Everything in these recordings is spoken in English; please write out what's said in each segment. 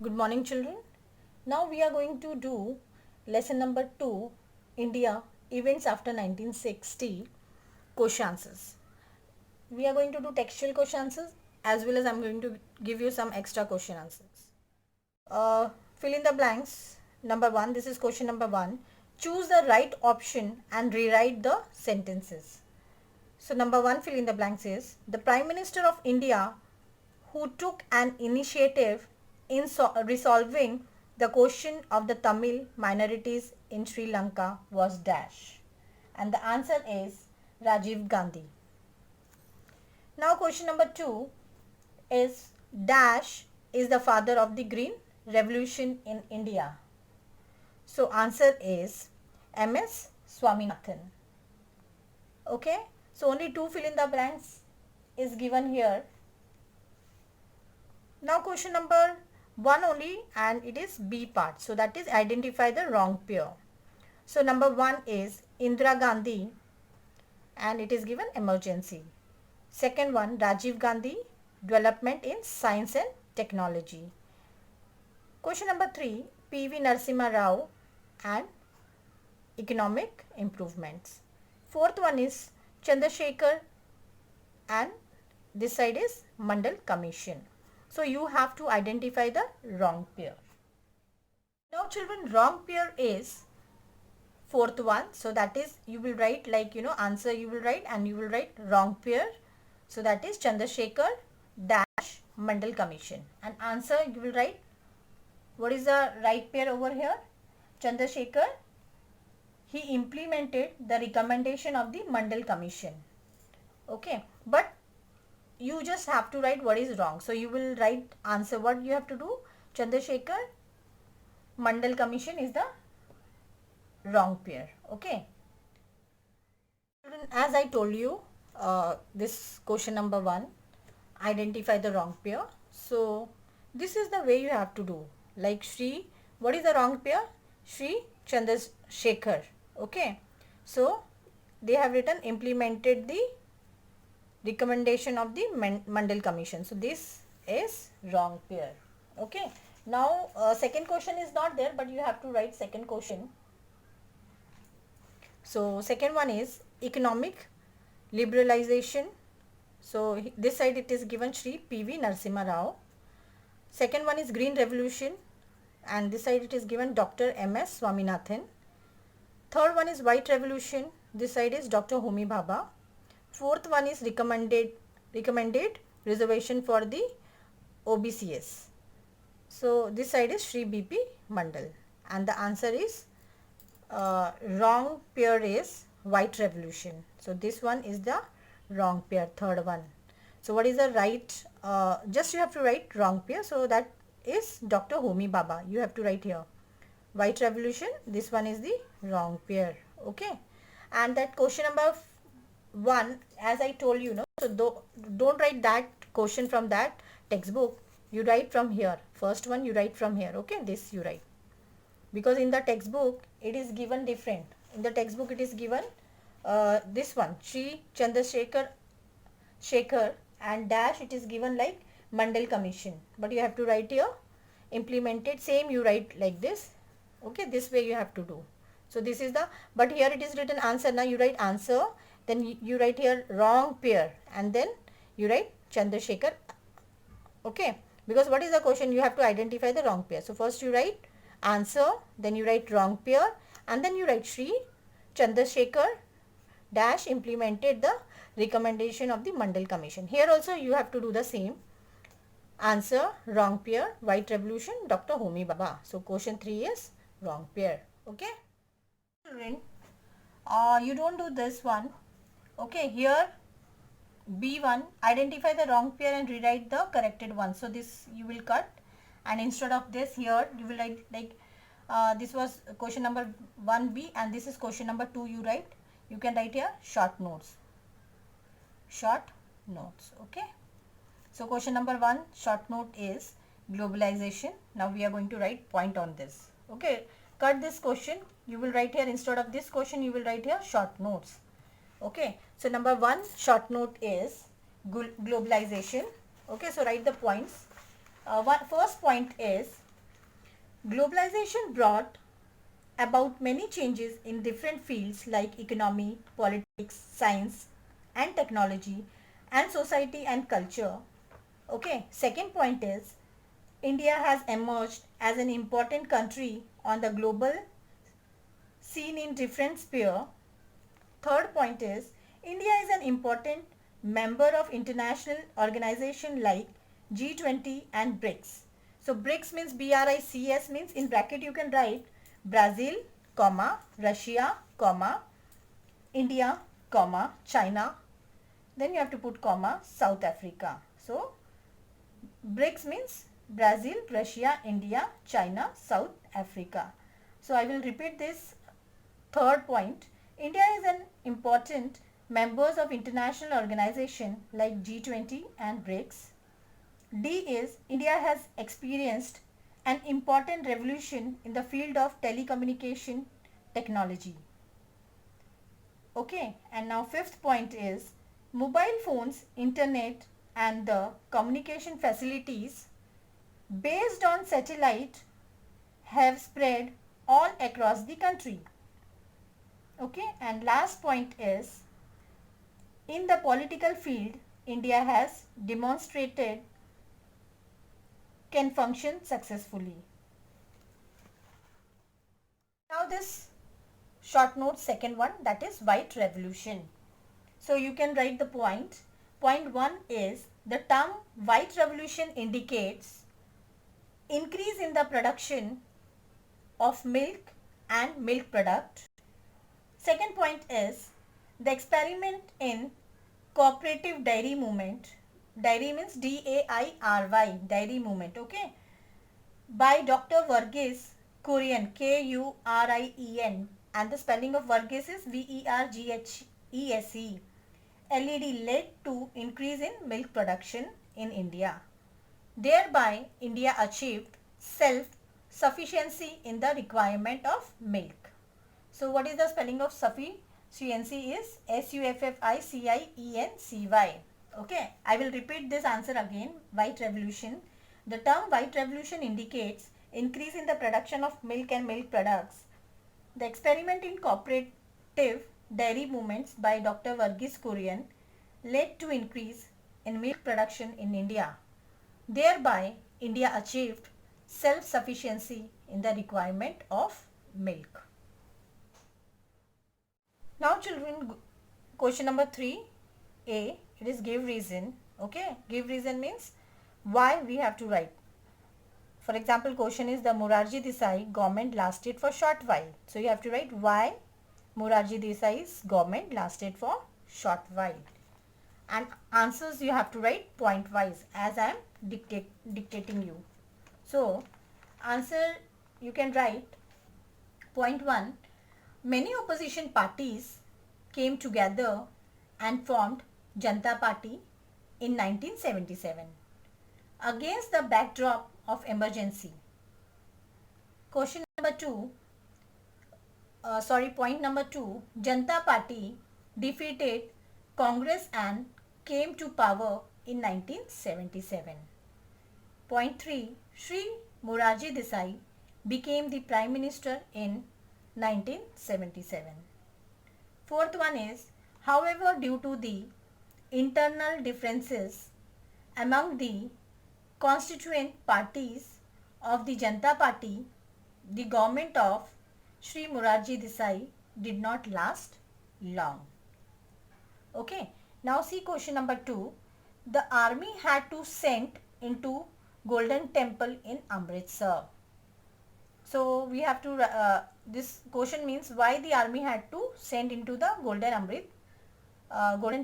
Good morning, children. Now we are going to do lesson number 2, India Events After 1960 question answers. We are going to do textual question answers as well as I'm going to give you some extra question answers. Fill in the blanks. Number 1, this is question number 1. Choose the right option and rewrite the sentences. So number 1, fill in the blanks is the Prime Minister of India who took an initiative in resolving the question of the Tamil minorities in Sri Lanka was dash. And the answer is Rajiv Gandhi. Now question number 2 is dash is the father of the green revolution in India. So answer is MS Swaminathan. Okay, so only 2 fill in the blanks is given here. Now question number 1 only, and it is B part. So that is identify the wrong pair. So number 1 is Indira Gandhi and it is given emergency. Second one, Rajiv Gandhi, development in science and technology. Question number 3, PV Narasimha Rao and economic improvements. Fourth one is Chandrasekhar and this side is Mandal Commission. So you have to identify the wrong pair. Now children, wrong pair is fourth one. So that is you will write like answer you will write and you will write wrong pair. So that is Chandrasekhar dash Mandal Commission. And answer you will write what is the right pair over here? Chandrasekhar, he implemented the recommendation of the Mandal Commission. Okay, but you just have to write what is wrong. So you will write answer what you have to do. Chandrasekhar Mandal Commission is the wrong pair. Okay. As I told you, this question number 1, identify the wrong pair. So this is the way you have to do. Like Shri, what is the wrong pair? Shri Chandrasekhar. Okay. So they have written implemented the recommendation of the Mandal Commission. So this is wrong pair. Okay. Now second question is not there, but you have to write second question. So second one is economic liberalization. So this side it is given Shri PV Narasimha Rao. Second one is green revolution and this side it is given Dr. MS Swaminathan. Third one is white revolution. This side is Dr. Homi Bhabha. Fourth one is recommended reservation for the OBCS. So this side is Shri BP Mandal and the answer is wrong pair is white revolution. So this one is the wrong pair, third one. So what is the right? Just you have to write wrong pair. So that is Dr. Homi Bhabha. You have to write here white revolution. This one is the wrong pair. Okay, and that question number 1, as I told you, so don't write that question from that textbook. You write from here. First one you write from here. Okay, this you write, because in the textbook it is given different. In the textbook it is given this one Shri Chandrasekhar and dash it is given like Mandal Commission, but you have to write here implemented, same you write like this. Okay, this way you have to do. So this is the, but here it is written answer. Now you write answer, then you write here wrong pair and then you write Chandrasekhar. Okay, because what is the question? You have to identify the wrong pair. So first you write answer, then you write wrong pair and then you write Shri Chandrasekhar dash implemented the recommendation of the Mandal Commission. Here also you have to do the same. Answer wrong pair, white revolution, Dr. Homi Bhabha. So question 3 is wrong pair. Okay, children, you don't do this one. Okay, here B1, identify the wrong pair and rewrite the corrected one. So this you will cut, and instead of this here you will write like this was question number 1B and this is question number 2. You write, you can write here short notes. Okay, so question number 1 short note is globalization. Now we are going to write point on this. Okay, cut this question. You will write here, instead of this question you will write here short notes. Okay, so number 1 short note is globalization. Okay, so write the points. First point is Globalization brought about many changes in different fields like economy, politics, science and technology, and society and culture. Okay, second point is India has emerged as an important country on the global scene in different sphere. Third point is India is an important member of international organization like G20 and BRICS. So BRICS means BRICS means in bracket you can write Brazil, comma, Russia, comma, India, comma, China. Then you have to put comma, South Africa. So BRICS means Brazil, Russia, India, China, South Africa. So I will repeat this third point. India is an important members of international organization like G20 and BRICS. D is India has experienced an important revolution in the field of telecommunication technology. Okay, and now fifth point is mobile phones, internet and the communication facilities based on satellite have spread all across the country. Okay, and last point is in the political field, India has demonstrated can function successfully. Now this short note second one, that is white revolution. So you can write the point. Point 1 is the term white revolution indicates increase in the production of milk and milk product. Second point is the experiment in cooperative dairy movement. Dairy means D-A-I-R-Y, dairy movement, okay, by Dr. Verghese Kurien, K-U-R-I-E-N, and the spelling of Verghese is V-E-R-G-H-E-S-E. LED led to increase in milk production in India. Thereby, India achieved self-sufficiency in the requirement of milk. So, what is the spelling of sufficiency is S-U-F-F-I-C-I-E-N-C-Y. Okay, I will repeat this answer again. White revolution. The term white revolution indicates increase in the production of milk and milk products. The experiment in cooperative dairy movements by Dr. Verghese Kurien led to increase in milk production in India. Thereby, India achieved self-sufficiency in the requirement of milk. Now children, question number 3a, it is give reason. Okay, give reason means why we have to write. For example, question is the Morarji Desai government lasted for short while. So you have to write why Morarji Desai's government lasted for short while. And answers you have to write point wise as I am dictating you. So answer you can write point 1. Many opposition parties came together and formed Janata Party in 1977 against the backdrop of emergency. Question number 2, point number 2, Janata Party defeated Congress and came to power in 1977. Point 3, Sri Morarji Desai became the Prime Minister in 1977. Fourth one is, however, due to the internal differences among the constituent parties of the Janata Party, the government of Sri Morarji Desai did not last long. Okay, now see question number 2. The army had to send into Golden Temple in Amritsar. So we have to, this question means why the army had to send into the Golden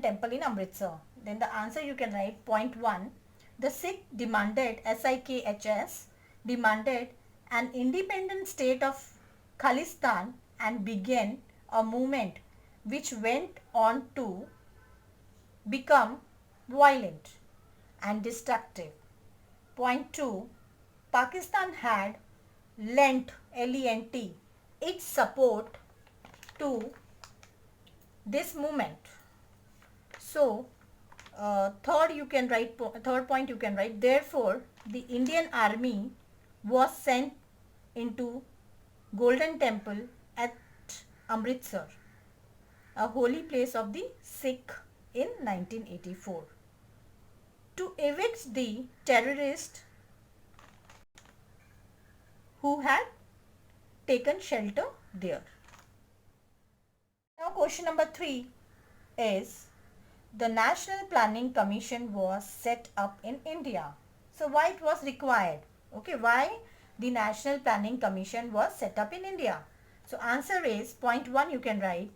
Temple in Amritsar. Then the answer you can write point 1. The Sikh demanded, SIKHS, demanded an independent state of Khalistan and began a movement which went on to become violent and destructive. Point 2. Pakistan had lent, L-E-N-T, its support to this movement. So, third point you can write, therefore, the Indian army was sent into Golden Temple at Amritsar, a holy place of the Sikh, in 1984 to evict the terrorists who had taken shelter there. Now question number 3 is, the National Planning Commission was set up in India. So why it was required? Okay, why the National Planning Commission was set up in India? So answer is, point 1 you can write,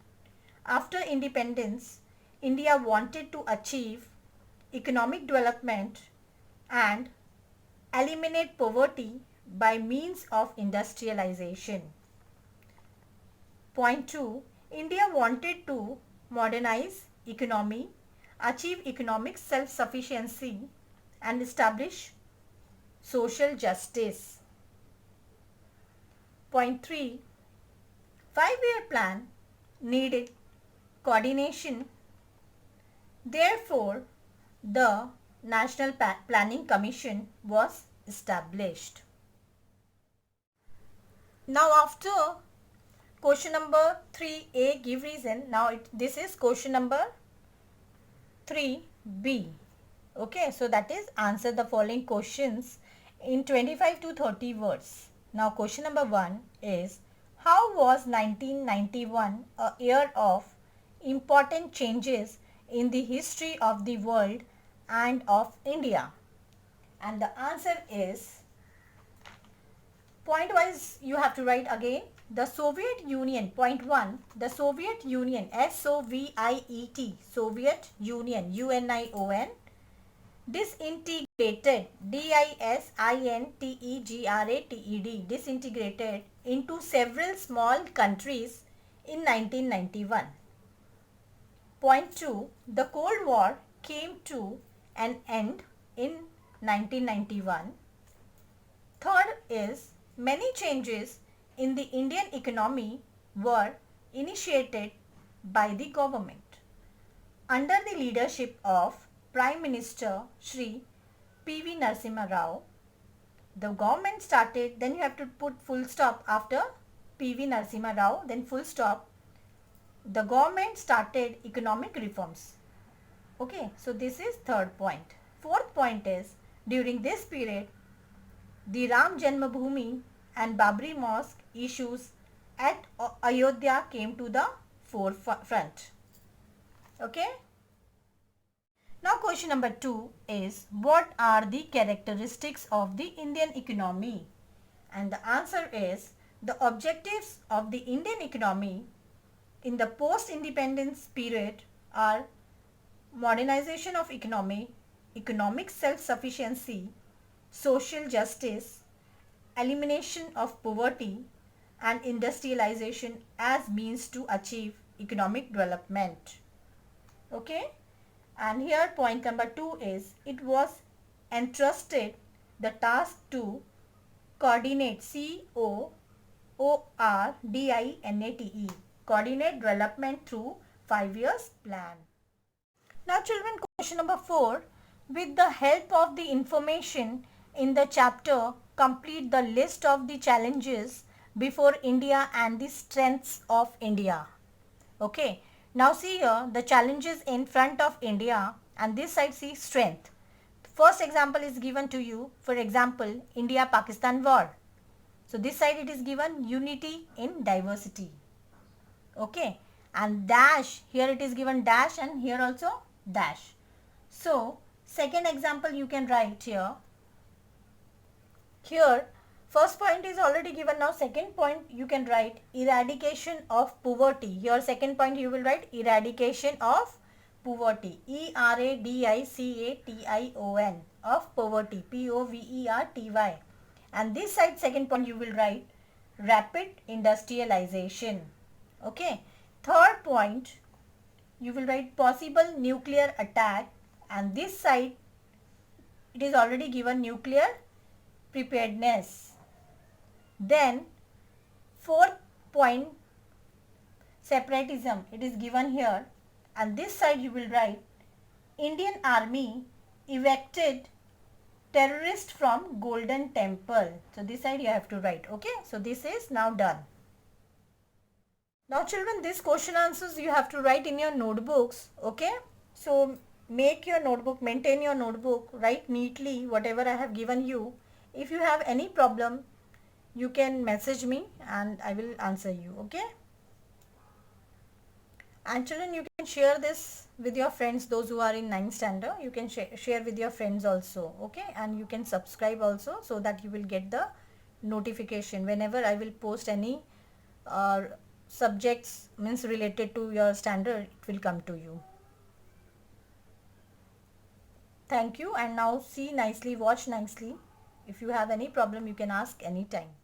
after independence, India wanted to achieve economic development and eliminate poverty by means of industrialization. Point 2, India wanted to modernize economy, achieve economic self-sufficiency and establish social justice. Point 3, 5-year plan needed coordination. Therefore, the National Planning Commission was established. Now after question number 3a, give reason. Now this is question number 3b. Okay, so that is answer the following questions in 25 to 30 words. Now question number 1 is, how was 1991 a year of important changes in the history of the world and of India? And the answer is, point wise you have to write again. The Soviet Union, point 1, the Soviet Union, S-O-V-I-E-T, Soviet Union, U-N-I-O-N, disintegrated, D-I-S-I-N-T-E-G-R-A-T-E-D, disintegrated into several small countries in 1991. Point 2, the Cold War came to an end in 1991. Third is, many changes in the Indian economy were initiated by the government. Under the leadership of Prime Minister Shri P.V. Narasimha Rao, the government started, then you have to put full stop after P.V. Narasimha Rao, then full stop. The government started economic reforms. Okay, so this is third point. Fourth point is, during this period, the Ram Janmabhoomi and Babri Mosque issues at Ayodhya came to the forefront. Okay. Now question number 2 is, what are the characteristics of the Indian economy? And the answer is, the objectives of the Indian economy in the post-independence period are modernization of economy, economic self-sufficiency, social justice, elimination of poverty and industrialization as means to achieve economic development. Okay, and here point number 2 is, it was entrusted the task to coordinate, C-O-O-R-D-I-N-A-T-E, coordinate development through 5 years plan. Now children, question number 4, with the help of the information in the chapter, complete the list of the challenges before India and the strengths of India. Okay, now see here the challenges in front of India and this side see strength. First example is given to you, for example, India-Pakistan war. So this side it is given unity in diversity. Okay, and dash, here it is given dash and here also dash. So second example you can write here. Here first point is already given. Now second point you can write eradication of poverty. Here second point you will write eradication of poverty, E-R-A-D-I-C-A-T-I-O-N, of poverty, P-O-V-E-R-T-Y. And this side second point you will write rapid industrialization. Okay, third point you will write possible nuclear attack, and this side it is already given nuclear preparedness. Then fourth point, separatism, it is given here, and this side you will write Indian Army erected terrorist from Golden Temple. So this side you have to write. Okay, so this is now done. Now children, this question answers you have to write in your notebooks. Okay, so make your notebook, maintain your notebook, write neatly whatever I have given you. If you have any problem, you can message me and I will answer you. Okay, and children, you can share this with your friends, those who are in 9th standard. You can share with your friends also. Okay, and you can subscribe also, so that you will get the notification whenever I will post any uh, subjects means related to your standard. It will come to you. Thank you, and now see nicely, watch nicely. If you have any problem, you can ask anytime.